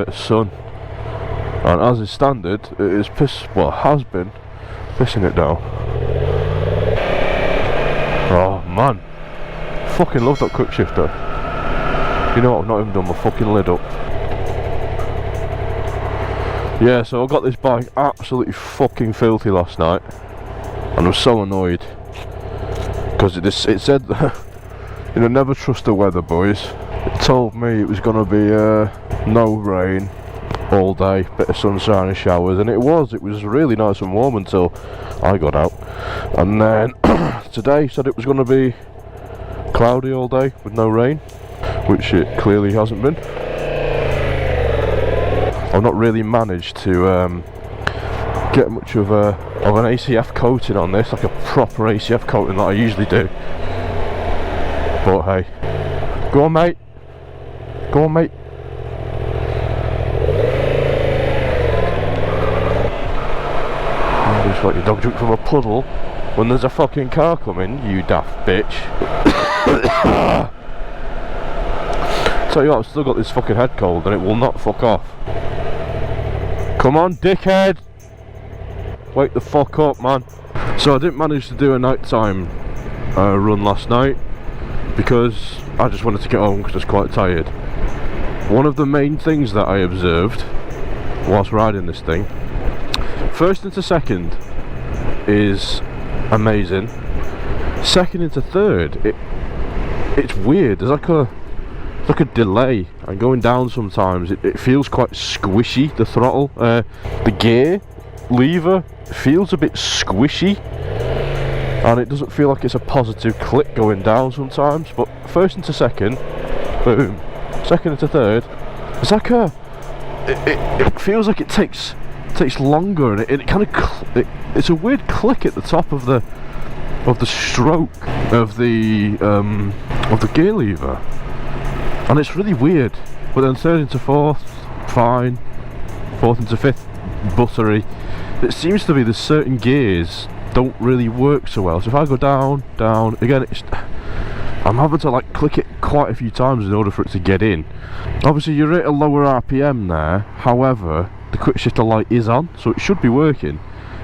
bit of sun, and as is standard, it is has been pissing it down. Oh man, fucking love that quick shifter. You know what, I've not even done my fucking lid up. Yeah, so I got this bike absolutely fucking filthy last night, and I was so annoyed because it said you know, never trust the weather, boys. It told me it was going to be no rain all day, bit of sunshine and showers, and it was really nice and warm until I got out. And then today said it was going to be cloudy all day with no rain, which it clearly hasn't been. I've not really managed to get much of an ACF coating on this, like a proper ACF coating that I usually do. But hey, go on mate, go on mate. You just let your dog drink from a puddle when there's a fucking car coming, you daft bitch. Tell you what, I've still got this fucking head cold and it will not fuck off. Come on, dickhead! Wake the fuck up, man. So I didn't manage to do a nighttime run last night because I just wanted to get home because I was quite tired. One of the main things that I observed whilst riding this thing, first into second is amazing. Second into third, it's weird. There's like a delay, and going down sometimes it feels quite squishy. The throttle, the gear lever feels a bit squishy, and it doesn't feel like it's a positive click going down sometimes. But first into second, boom, second into third, it's like it feels like it takes longer, and it kind of it's a weird click at the top of the stroke of the gear lever. And it's really weird. But then third into fourth, fine. Fourth into fifth, buttery. It seems to be that certain gears don't really work so well. So if I go down, again, I'm having to like click it quite a few times in order for it to get in. Obviously you're at a lower RPM there, however, the quick shifter light is on, so it should be working.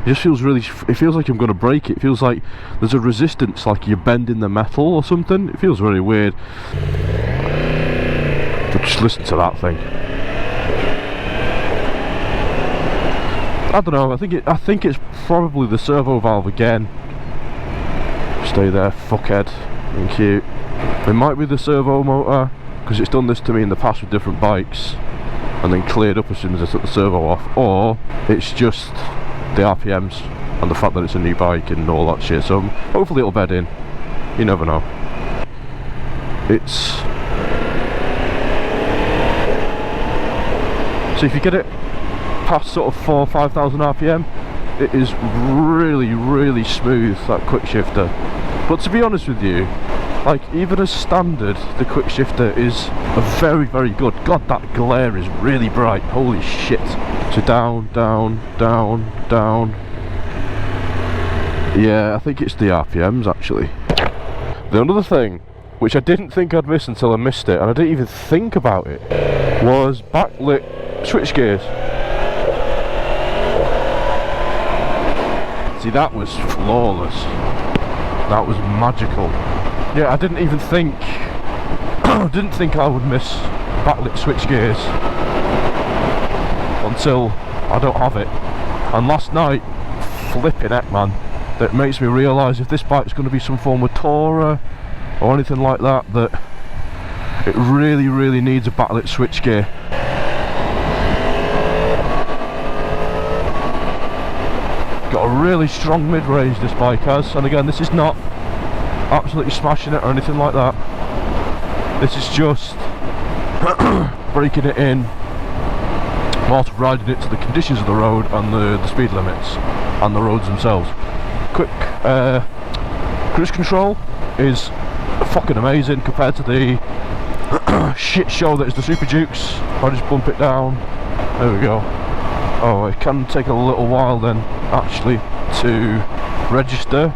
It just feels it feels like I'm going to break it. It feels like there's a resistance, like you're bending the metal or something. It feels really weird. But just listen to that thing. I don't know. I think it's probably the servo valve again. Stay there, fuckhead. Thank you. It might be the servo motor, because it's done this to me in the past with different bikes, and then cleared up as soon as I took the servo off. Or it's just the RPMs and the fact that it's a new bike and all that shit. So hopefully it'll bed in. You never know. So if you get it past sort of 4,000 or 5,000 RPM, it is really, really smooth, that quick shifter. But to be honest with you, like even as standard, the quick shifter is very, very good. God, that glare is really bright. Holy shit. So down, down, down, down. Yeah, I think it's the RPMs actually. The other thing, which I didn't think I'd miss until I missed it, and I didn't even think about it, was backlit switch gears. See, that was flawless. That was magical. Yeah, I didn't even think I would miss backlit switch gears until I don't have it. And last night, flipping heck, man, that makes me realise if this bike's going to be some form of tourer or anything like that, that it really, really needs a backlit switch gear. Got a really strong mid-range this bike has, and again, this is not absolutely smashing it or anything like that. This is just breaking it in whilst riding it to the conditions of the road and the speed limits and the roads themselves. Quick cruise control is fucking amazing compared to the shit show that is the Super Dukes. I just bump it down. There we go. Oh, it can take a little while then actually to register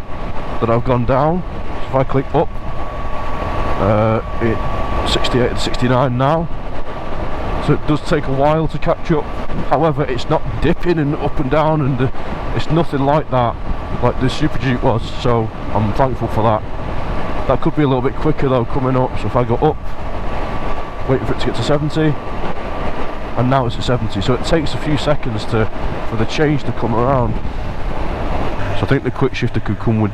that I've gone down. So if I click up, it's 68 to 69 now. so it does take a while to catch up. However, it's not dipping and up and down, and it's nothing like that, like the Super Duke was, so I'm thankful for that. That could be a little bit quicker though coming up, so if I go up, waiting for it to get to 70, and now it's at 70, so it takes a few seconds for the change to come around. So I think the quick shifter could come with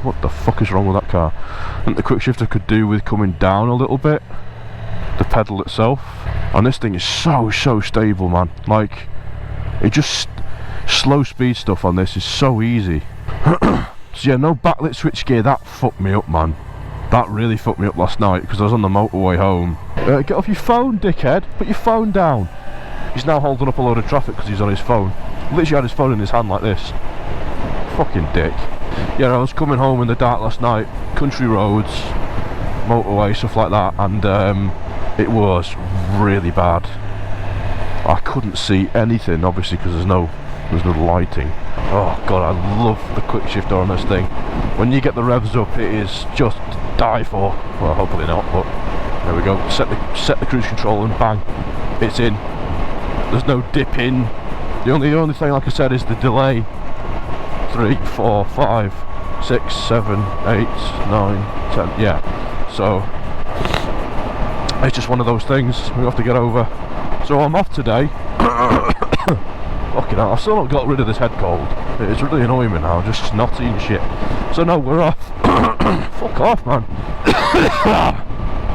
what the fuck is wrong with that car? I think the quick shifter could do with coming down a little bit, the pedal itself. And this thing is so stable, man. Like, it just, slow speed stuff on this is so easy. So yeah, no backlit switchgear, that fucked me up, man. That really fucked me up last night because I was on the motorway home. Get off your phone, dickhead. Put your phone down. He's now holding up a load of traffic because he's on his phone. Literally had his phone in his hand like this. Fucking dick. Yeah, I was coming home in the dark last night, country roads, motorway, stuff like that, and it was really bad. I couldn't see anything, obviously, because there's no lighting. Oh god, I love the quick shifter on this thing. When you get the revs up, it is just to die for. Well, hopefully not, but there we go. Set the cruise control and bang, it's in. There's no dip in. The only thing, like I said, is the delay. 3, 4, 5, 6, 7, 8, 9, 10. Yeah. So it's just one of those things we have to get over. So I'm off today. Fucking hell, I've still not got rid of this head cold. It's really annoying me now, just snotty and shit. So no, we're off. Fuck off, man.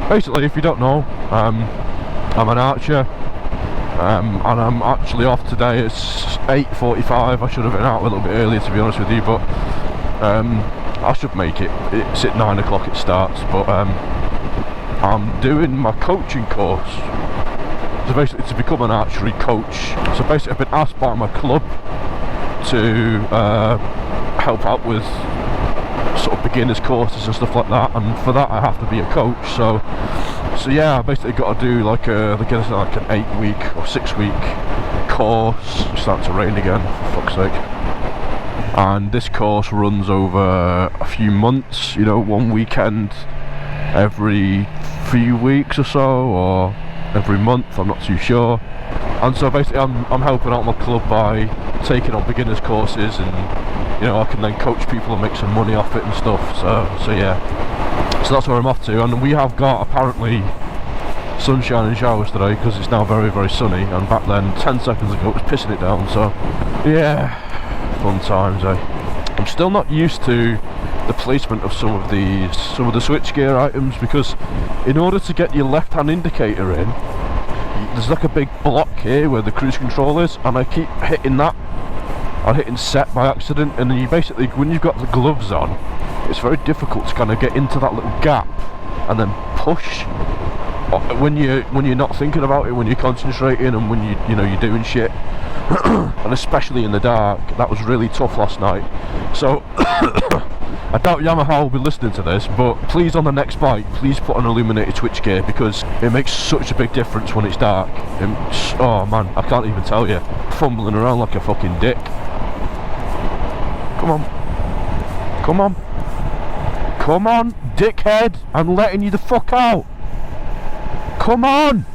Basically, if you don't know, I'm an archer. And I'm actually off today. It's 8:45. I should have been out a little bit earlier, to be honest with you, but I should make it. It's at 9 o'clock it starts, but I'm doing my coaching course. So basically, to become an archery coach. So basically, I've been asked by my club to help out with sort of beginners courses and stuff like that, and for that I have to be a coach. So yeah, I basically got to do like an 8-week or 6-week course. It's starting to rain again, for fuck's sake. And this course runs over a few months, you know, one weekend every few weeks or so, or every month, I'm not too sure. And so basically I'm helping out my club by taking on beginners courses, and you know, I can then coach people and make some money off it and stuff. So yeah, so that's where I'm off to. And we have got apparently sunshine and showers today because it's now very sunny, and back then 10 seconds ago it was pissing it down. So yeah, fun times, eh? I'm still not used to the placement of some of the switchgear items, because in order to get your left hand indicator in, there's like a big block here where the cruise control is, and I keep hitting that. I'm hitting set by accident, and then you basically, when you've got the gloves on, it's very difficult to kind of get into that little gap and then push when you're not thinking about it, when you're concentrating, and when you're doing shit. And especially in the dark, that was really tough last night. So I doubt Yamaha will be listening to this, but please, on the next bike, please put an illuminated switchgear, because it makes such a big difference when it's dark. Oh man, I can't even tell you. Fumbling around like a fucking dick. Come on. Come on. Come on, dickhead. I'm letting you the fuck out. Come on.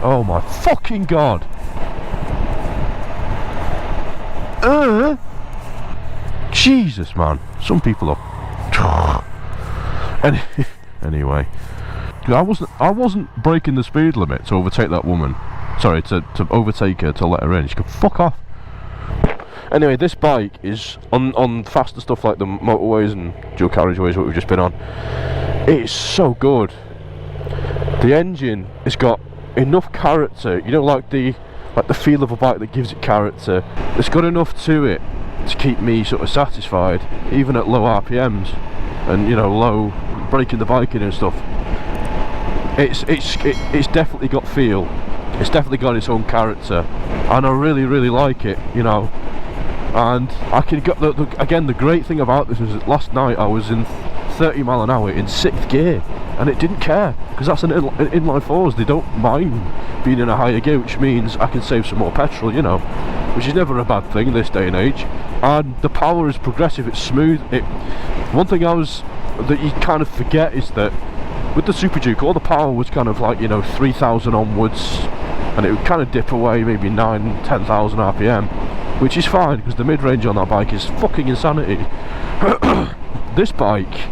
Oh my fucking god. Jesus, man. Some people are. Anyway, I wasn't breaking the speed limit to overtake that woman. Sorry, to overtake her, to let her in. She could fuck off. Anyway, this bike is on faster stuff like the motorways and dual carriageways, what we've just been on. It is so good. The engine has got enough character, you know, like the feel of a bike that gives it character. It's got enough to it to keep me sort of satisfied, even at low RPMs and, you know, low breaking the bike in and stuff. It's definitely got feel. It's definitely got its own character, and I really like it, you know. And I can get again, the great thing about this is that last night I was in 30 mile an hour in 6th gear, and it didn't care, because that's an inline fours. They don't mind being in a higher gear, which means I can save some more petrol, you know, which is never a bad thing this day and age. And the power is progressive, it's smooth. One thing that you kind of forget is that with the Super Duke, all the power was kind of like, you know, 3,000 onwards, and it would kind of dip away maybe 10,000 RPM, which is fine because the mid-range on that bike is fucking insanity. This bike,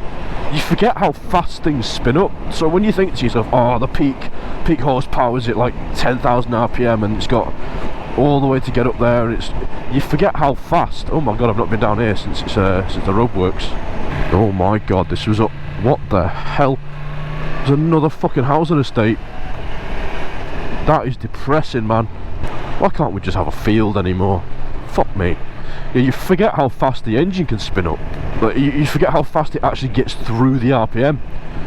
you forget how fast things spin up. So when you think to yourself, oh, the peak horsepower is at like 10,000 RPM and it's got all the way to get up there, you forget how fast. Oh my god, I've not been down here since the roadworks. Oh my god, this was up. What the hell? There's another fucking housing estate. That is depressing, man. Why can't we just have a field anymore? Fuck me. Yeah, you forget how fast the engine can spin up. But you forget how fast it actually gets through the RPM,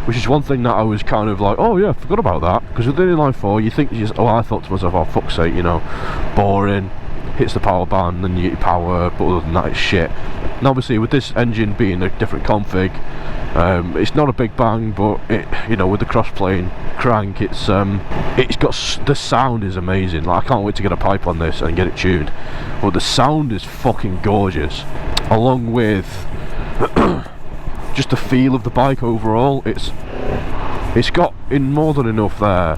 which is one thing that I was kind of like, oh yeah, I forgot about that. Because with the inline 4, you think, oh, I thought to myself, oh fuck's sake, you know, boring, hits the power band, then you get your power, but other than that, it's shit. And obviously, with this engine being a different config, it's not a big bang, but you know, with the cross-plane crank, it's got the sound is amazing. Like, I can't wait to get a pipe on this and get it tuned. But the sound is fucking gorgeous, along with just the feel of the bike overall. It's got in more than enough there.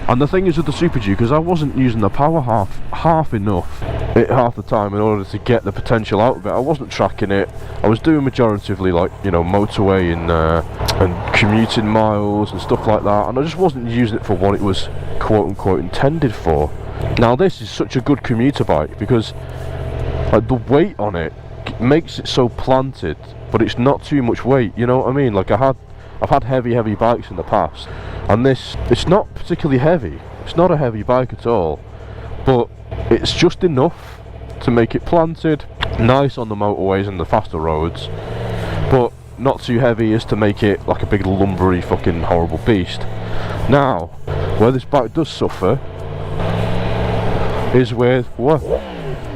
And the thing is with the Super G, because I wasn't using the power half enough half the time in order to get the potential out of it. I wasn't tracking it. I was doing majoritively, like, you know, motorway and commuting miles and stuff like that, and I just wasn't using it for what it was quote unquote intended for. Now this is such a good commuter bike because like the weight on it makes it so planted, but it's not too much weight, you know what I mean? Like I've had heavy bikes in the past, and it's not particularly heavy. It's not a heavy bike at all, but it's just enough to make it planted, nice on the motorways and the faster roads, but not too heavy as to make it like a big lumbery fucking horrible beast. Now, where this bike does suffer is with what?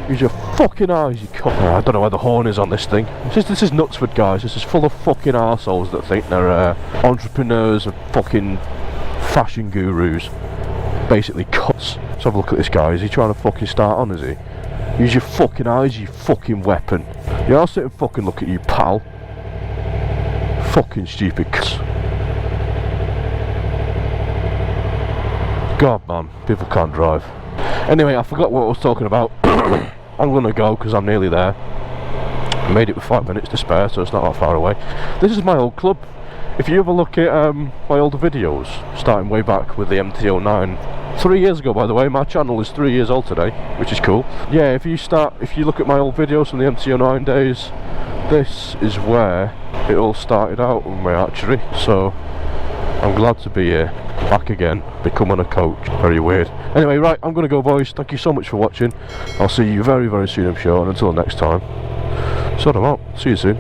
Use your fucking eyes, you cunt. I don't know where the horn is on this thing. This is Knutsford, guys. This is full of fucking arseholes that think they're entrepreneurs and fucking fashion gurus. Basically cuts. Let's have a look at this guy. Is he trying to fucking start on, is he? Use your fucking eyes, you fucking weapon. Yeah, I'll sit and fucking look at you, pal. Fucking stupid cuss. God, man. People can't drive. Anyway, I forgot what I was talking about. I'm gonna go because I'm nearly there. I made it with 5 minutes to spare, so it's not that far away. This is my old club. If you have a look at my older videos, starting way back with the MT10, 3 years ago, by the way, my channel is 3 years old today, which is cool. Yeah, if you look at my old videos from the MT10 days, this is where it all started out with my archery. So I'm glad to be here, back again, becoming a coach. Very weird. Anyway, right, I'm gonna go, boys. Thank you so much for watching. I'll see you very, very soon, I'm sure, and until next time, sort them out. See you soon.